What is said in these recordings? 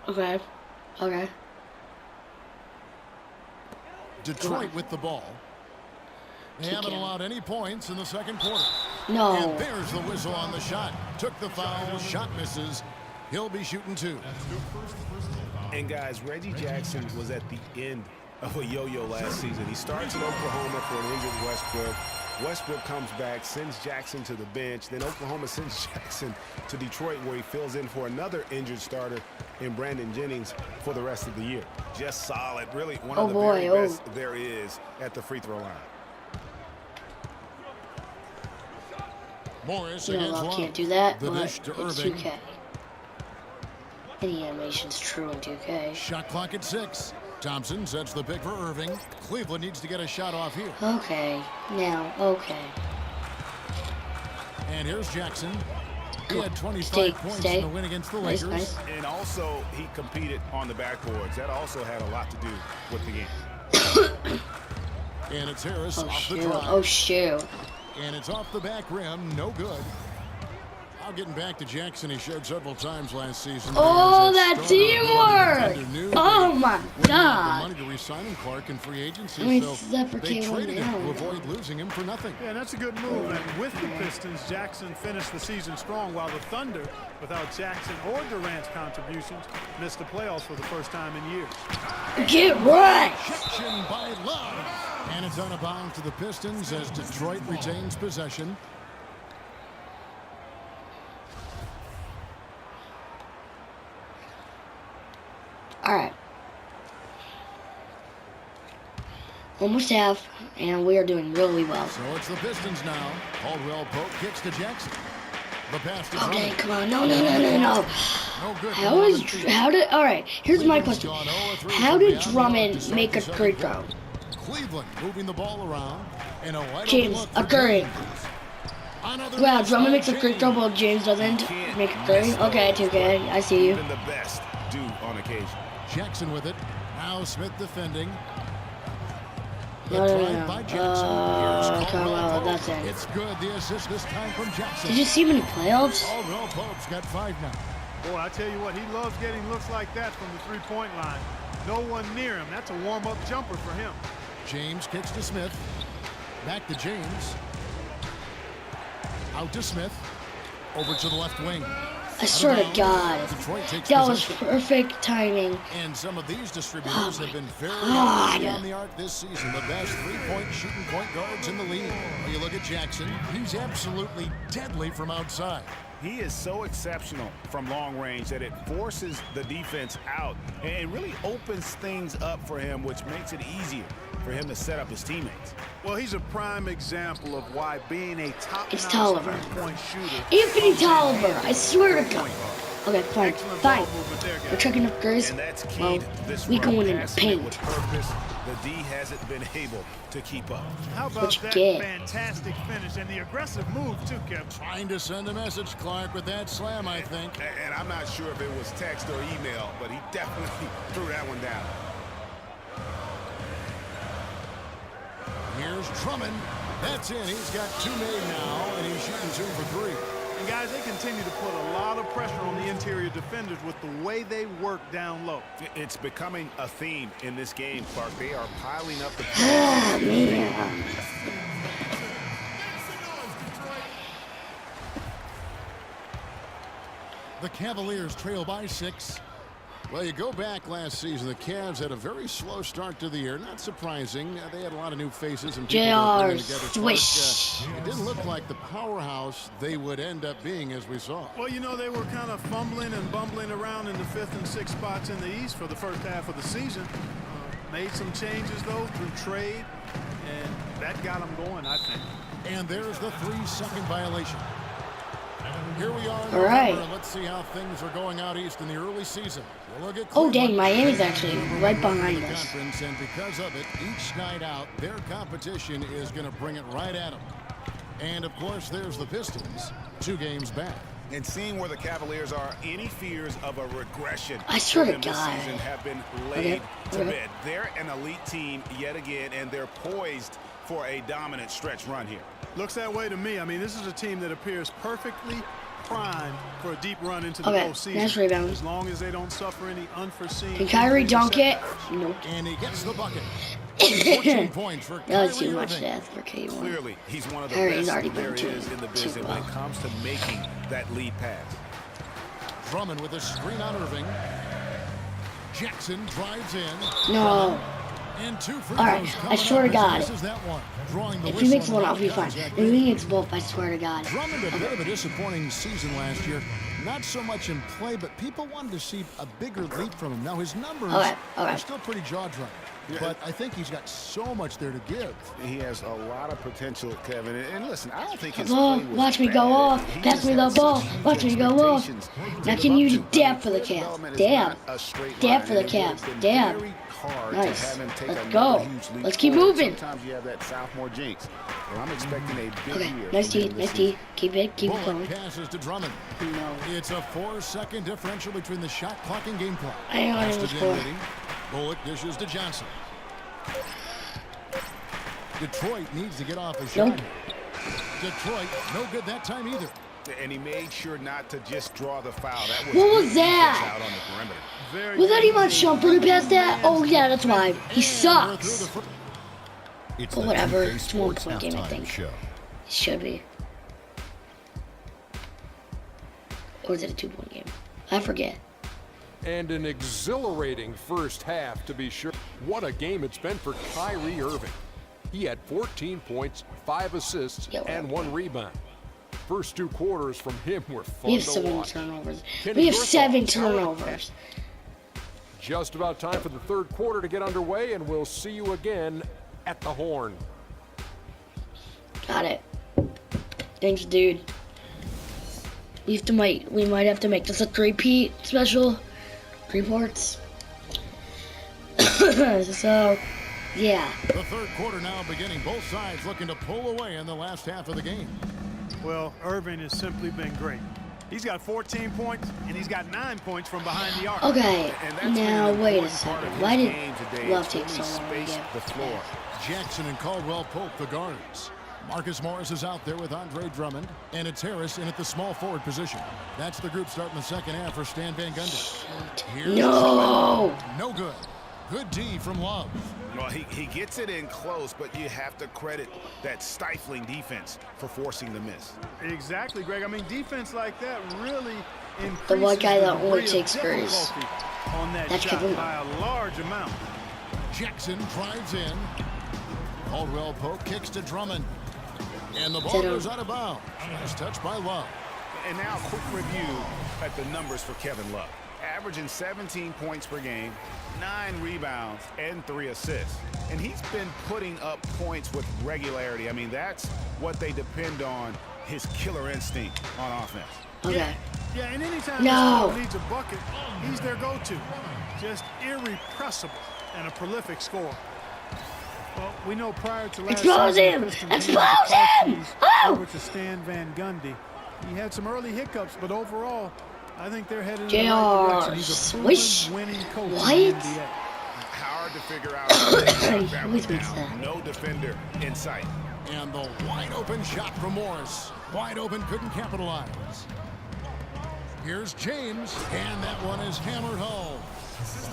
Okay. Okay. Detroit with the ball. They haven't allowed any points in the second quarter. No. And there's the whistle on the shot. Took the foul. Shot misses. He'll be shooting 2. And guys, Reggie Jackson was at the end of a yo-yo last season. He starts in Oklahoma for an injured Westbrook. Westbrook comes back, sends Jackson to the bench. Then Oklahoma sends Jackson to Detroit, where he fills in for another injured starter in Brandon Jennings for the rest of the year. Just solid. Really one of the very best there is at the free throw line. Morris against Love. Can't do that, The but dish to it's Irving. 2K. Any animation's true in 2K. Shot clock at 6. Thompson sets the pick for Irving. Cleveland needs to get a shot off here. Okay. Now, okay. And here's Jackson. He had 25 points in the win against the Lakers. Nice. And also, he competed on the backboards. That also had a lot to do with the game. And it's Harris Oh, off shoot. the drive. Oh, shoot. And it's off the back rim. No good. Now getting back to Jackson, he showed several times last season. Oh, that teamwork! Oh, my The God. money to re-sign him, Clark, in free agency, Let me so suffocate they traded him one to down. avoid losing him for nothing. Yeah, and that's a good move. And with the Pistons, Jackson finished the season strong, while the Thunder, without Jackson or Durant's contributions, missed the playoffs for the first time in years. Get right! Rejection by Love. And it's on a bounce to the Pistons as Detroit retains possession. All right. Almost half, and we are doing really well. So it's the Pistons now. Caldwell Pope kicks to Jackson. The pass to Okay, Drummond. come on. No. No good. All right, here's my question. How did Drummond make a great throw? Cleveland moving the ball around. And a wide James, open look a for Curry. James. Another Wow, miss Drummond by makes a great throw, but James doesn't make a Curry. Okay, 2K, I see you. Even the best do on occasion. Jackson with it. Now Smith defending. The No. drive by Jackson. Here's Caldwell Carmelo, Pope. that's it. It's good. The assist this time from Jackson. Did you see him in the playoffs? Caldwell Pope's got 5 now. Boy, I tell you what, he loves getting looks like that from the three-point line. No one near him. That's a warm-up jumper for him. James kicks to Smith. Back to James. Out to Smith. Over to the left wing. I swear to God, Detroit takes that was possession. perfect timing. And some of these distributors have been very God. on the arc this season. The best three-point shooting point guards in the league. When you look at Jackson, he's absolutely deadly from outside. He is so exceptional from long range that it forces the defense out and really opens things up for him, which makes it easier for him to set up his teammates. Well, he's a prime example of why being a It's top-notch Tolliver. three-point shooter. Anthony Tolliver, I swear to God. Okay, fine, Excellent fine. ball movement there, We're guys. checking up Grizz. And that's key Well, to this we run, going in the passing it paint. with purpose. The D hasn't been able to keep up. How about What you that get? fantastic finish and the aggressive move, too, Kevin? Trying to send a message, Clark, with that slam, I think. And I'm not sure if it was text or email, but he definitely threw that one down. Here's Drummond. That's in. He's got 2 made now, and he's shooting 2 for 3. And guys, they continue to put a lot of pressure on the interior defenders with the way they work down low. It's becoming a theme in this game, Clark. They are piling up the Ah, man. The Cavaliers trail by 6. Well, you go back last season, the Cavs had a very slow start to the year. Not surprising. They had a lot of new faces and people that were bringing together. Swish. It didn't look like the powerhouse they would end up being, as we saw. Well, you know, they were kind of fumbling and bumbling around in the 5th and 6th spots in the East for the first half of the season. Made some changes, though, through trade, and that got them going, I think. And there's the 3-second violation. Here we are in All right. November. Let's see how things are going out east in the early season. We'll look at Oh, dang, Cleveland. Miami's actually right In behind the us. conference, and because of it, each night out, their competition is going to bring it right at them. And, of course, there's the Pistons, 2 games back. And seeing where the Cavaliers are, any fears of a regression I swear for to them this God. season have been laid to Okay. bed. They're an elite team yet again, and they're poised for a dominant stretch run here. Looks that way to me. I mean, this is a team that appears perfectly primed for a deep run into the Okay, postseason. nice rebound. As long as they don't suffer any unforeseen. Can Kyrie injury dunk it? setbacks. Nope. And he gets the bucket. 14 points for That was too Kyrie much Irving. to ask for K1. Clearly, he's one of the Harry's best already there been too- is in the too business when it well. comes to making that lead pass. Drummond with a screen on Irving. Jackson drives in. No. And 2 free All right, throws I coming swear up to as he God. misses that one. Drawing the If he makes whistle one, on I'll be the fine. Zach If Green. he makes both, I swear to God. Drummond, a bit of a disappointing season last year. Not so much in play, but people wanted to see a bigger leap from him. Now, his numbers Okay. are still pretty jaw-dropping, but I think he's got so much there to give. He has a lot of potential, Kevin. And listen, I don't think his Ball, play was watch me bad. go off. He Pass just me the had ball. such huge Watch me go off. expectations Now to can live you up to. dab I mean, for the player Cavs? development is Dab. not a straight Dab line, for the and it would have Cavs. been Dab. very hard Nice. to have him take Let's another go. huge leap Let's keep forward. moving. Sometimes you have that sophomore jinx. Well, I'm expecting a big Okay, year. nice from D, him this nice season. D. Keep it Bullock going. passes to Drummond. No. It's a 4-second differential between the shot clock and game clock. I ain't Pass gonna to score. Dinwiddie. Bullock dishes to Johnson. Detroit needs to get off a shot. Nope. Detroit, no good that time either. And he made sure not to just draw the foul. That was What was good defense that? out on the perimeter. Very Was that good. even Shumpert who passed that? Oh yeah, that's why. He We're through sucks. the fir- It's But the whatever. 2K It's a 1 Sports point game, I halftime think. show. It should be. Or is it a 2-point game? I forget. And an exhilarating first half, to be sure. What a game it's been for Kyrie Irving. He had 14 points, 5 assists, Yeah, and whatever. 1 rebound. First 2 quarters from him were fun We have to 7 watch. turnovers. Kenny, We have your 7 thoughts? turnovers. Just about time for the third quarter to get underway, and we'll see you again at the Horn. Got it. Thanks, dude. We might have to make this a 3-peat special. 3 parts. So, yeah. The third quarter now beginning. Both sides looking to pull away in the last half of the game. Well, Irving has simply been great. He's got 14 points, and he's got 9 points from behind the arc. Okay. And that's Now been an wait a important part of second. his Why did game today. Love It's take really so long to spaced get the floor. Jackson and Caldwell Pope, the guards. Marcus Morris is out there with Andre Drummond, and it's Harris in at the small forward position. That's the group starting the second half for Stan Van Gundy. Here's No. Drummond. No good. Good D from Love. Well, he gets it in close, but you have to credit that stifling defense for forcing the miss. Exactly, Greg. I mean, defense like that really increases The one guy that only degree of takes threes. difficulty on that That's shot Kevin. by a large amount. Jackson drives in. Caldwell Pope kicks to Drummond. And the ball Ditto. goes out of bounds. Nice touch by Love. And now a quick review at the numbers for Kevin Love. Averaging 17 points per game, 9 rebounds, and 3 assists. And he's been putting up points with regularity. I mean, that's what they depend on, his killer instinct on offense. Okay. Yeah, and anytime No. someone needs a bucket, he's their go-to. Just irrepressible and a prolific scorer. Well, we know prior to last Expose season, him! the Pistons handed Expose the car him! keys Oh! over to Stan Van Gundy. He had some early hiccups, but overall, I think they're headed in the JR, right direction. He's a swish. proven winning coach What? in the NBA. Hard to figure out how they got He that always one makes down. that. No defender in sight. And the wide open shot from Morris. Wide open, couldn't capitalize. Here's James, and that one is hammered home.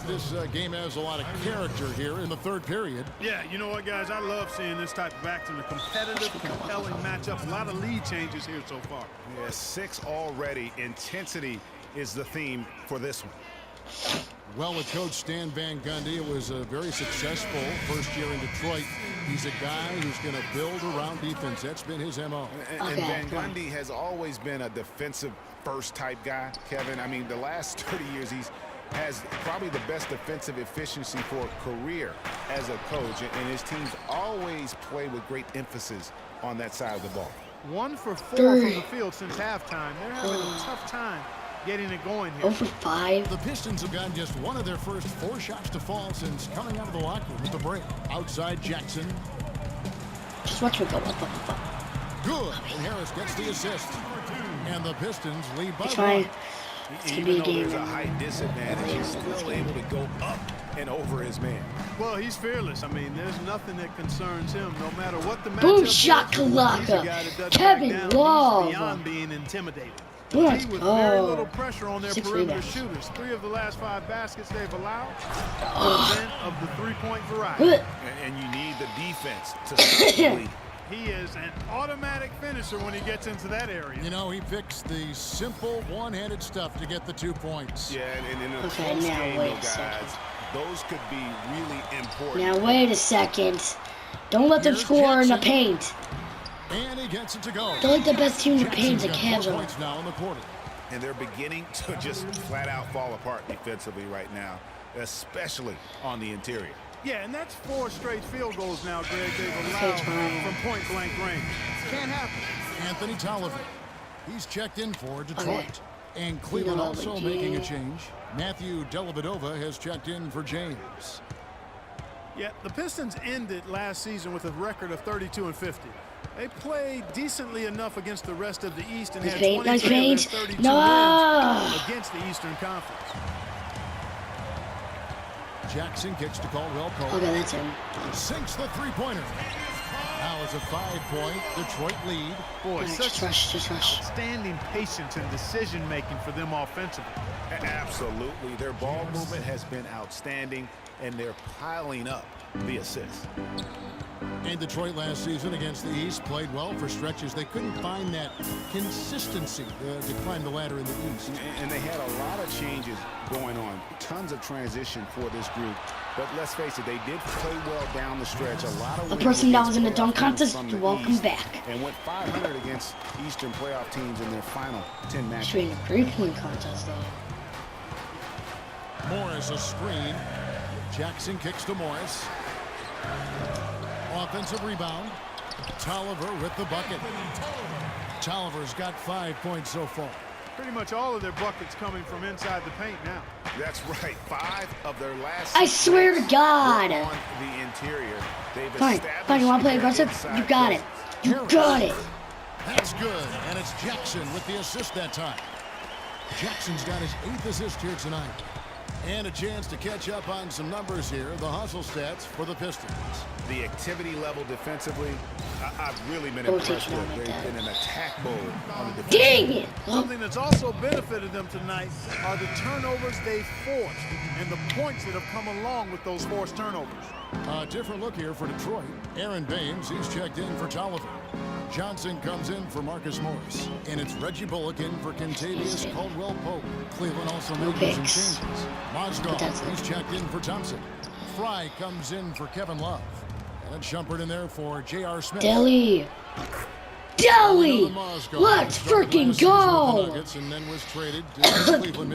This game has a lot of character here in the third period. Yeah, you know what, guys? I love seeing this type of action, a competitive, compelling matchup. A lot of lead changes here so far. Yeah, 6 already. Intensity is the theme for this one. Well, with Coach Stan Van Gundy, it was a very successful first year in Detroit. He's a guy who's going to build around defense. That's been his MO. And Okay. Van Gundy has always been a defensive first type guy, Kevin. I mean, the last 30 years has probably the best defensive efficiency for a career as a coach, and his teams always play with great emphasis on that side of the ball. 1 for 4 Three. from the field since halftime. They're having a tough time getting it going here. 0 for 5. The Pistons have gotten just one of their first 4 shots to fall since coming out of the locker room at the break. Outside Jackson. Just watch me go. What the fuck? Good. And Harris gets the assist. And the Pistons lead by It's 1. fine. It's gonna be Even a though game. there's a height disadvantage, he's still able to go up and over his man. Well, he's fearless. I mean, there's nothing that concerns him, no matter what the matchup Boom is. shakalaka. He's a guy that doesn't Kevin back down. Love. He's beyond being intimidated. Let's with very little go. pressure on their 6 perimeter rebounds. shooters. 3 of the last 5 baskets they've allowed have been of the three-point variety. Good. And you need the defense to stop the lead. He is an automatic finisher when he gets into that area. You know, he picks the simple one-handed stuff to get the 2 points. Yeah, and in a Okay, close now game, wait though, a second. guys, those could be really important. Now wait a second. Don't let them Here's score in the Jackson. paint. And he gets it to go. They're like the best team in the paint. Jackson's The got Cavs 4 are. points now in the quarter. And they're beginning to just flat out fall apart defensively right now, especially on the interior. Yeah, and that's 4 straight field goals now, Greg, they've Okay, allowed fine. from point-blank range. Can't happen. Anthony Tolliver. He's checked in for Detroit. Okay. And Cleveland Love also it, making a yeah. change. Matthew Dellavedova has checked in for James. Yeah, the Pistons ended last season with a record of 32-50. They played decently enough against the rest of the East and Nice had paint, 23 nice of their paint. 32 No. wins against the Eastern Conference. Jackson kicks to Caldwell Pope. Okay, that's him. Sinks the three-pointer. Now it's a 5-point Detroit lead. Boy, Alright, such just rush, just rush. outstanding patience and decision-making for them offensively. Absolutely. Their ball movement has been outstanding, and they're piling up the assists. And Detroit last season against the East played well for stretches. They couldn't find that consistency to climb the ladder in the East. And they had a lot of changes going on. Tons of transition for this group. But let's face it, they did play well down the stretch. A lot of A wins person that against was in the playoff dunk teams contest, from the welcome East, back. And went 500 against Eastern playoff teams in their final 10 matches. Should be in a 3-point contest, though. Morris a screen. Jackson kicks to Morris. Offensive rebound. Tolliver with the bucket. Tolliver's got 5 points so far. Pretty much all of their buckets coming from inside the paint now. That's right. 5 of their last I 6 swear to wins God. were on the interior. They've Fine, fine, you want to play established aggressive? their You got it. inside You got it. That's good. And it's Jackson with the assist that time. Jackson's got his 8th assist here tonight. And a chance to catch up on some numbers here. The hustle stats for the Pistons. The activity level defensively, I've really been Don't impressed take it with. out like They've that. been an attack mode on the defense. Dang it. Something that's also benefited them tonight are the turnovers they've forced and the points that have come along with those forced turnovers. A different look here for Detroit. Aaron Baines, he's checked in for Tolliver. Johnson comes in for Marcus Morris. And it's Reggie Bullock in for Kentavious Caldwell-Pope. Cleveland also No making some picks. changes. But Mozgov, that's it. he's checked in for Thompson. Fry comes in for Kevin Love. And Shumpert in there for J.R. Smith. Deli. Deli. Let's freaking go.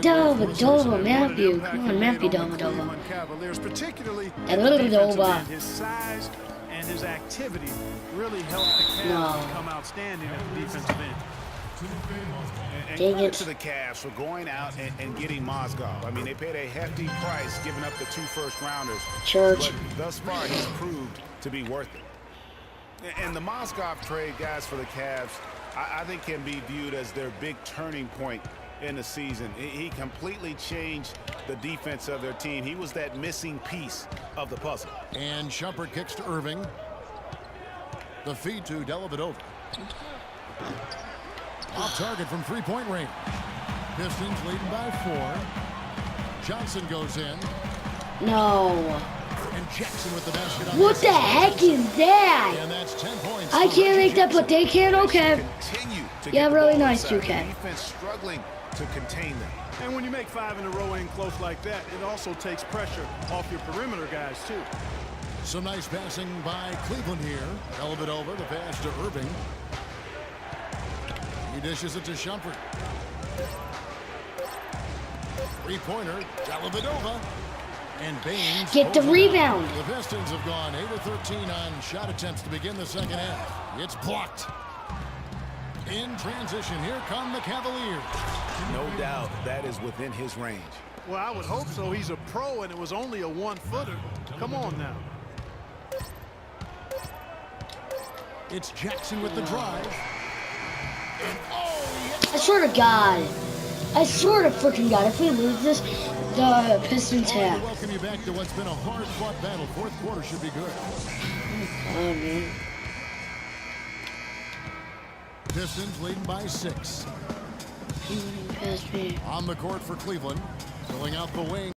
Dellavedova, Matthew. Come on, Matthew Dellavedova. Cavaliers, particularly Dellavedova. his size and his activity really helped the Cavs No. become outstanding at the defensive end. And Dang credit it. to the Cavs for going out and getting Mozgov. I mean, they paid a hefty price giving up the 2 first-rounders. Church. But thus far, he's proved to be worth it. And the Mozgov trade, guys, for the Cavs, I think can be viewed as their big turning point in the season. He completely changed the defense of their team. He was that missing piece of the puzzle. And Shumpert kicks to Irving. The feed to Dellavedova. Off target from 3-point range. Pistons leading by 4. Johnson goes in. No. And Jackson with the basket on What the the heck is that? And that's 10 points. I for can't Reggie make that, but they can. Okay. Continue to Yeah, get the really ball nice, inside. 2K. The defense struggling to contain them. And when you make 5 in a row in close like that, it also takes pressure off your perimeter guys, too. Some nice passing by Cleveland here. Dellavedova, the pass to Irving. He dishes it to Shumpert. 3-pointer, Dellavedova. And Baines. Get the pulls it rebound. out. The Pistons have gone 8 of 13 on shot attempts to begin the second half. It's blocked. In transition, here come the Cavaliers. No doubt that is within his range. Well, I would hope so. He's a pro, and it was only a 1-footer. Come on now. It's Jackson with the drive. And I swear to God. I swear to freaking God. If we lose this, the Pistons to have. welcome you back to what's been a hard-fought battle. Fourth quarter should be good. Oh, man. Pistons leading by 6. Past me. On the court for Cleveland, filling out the wing.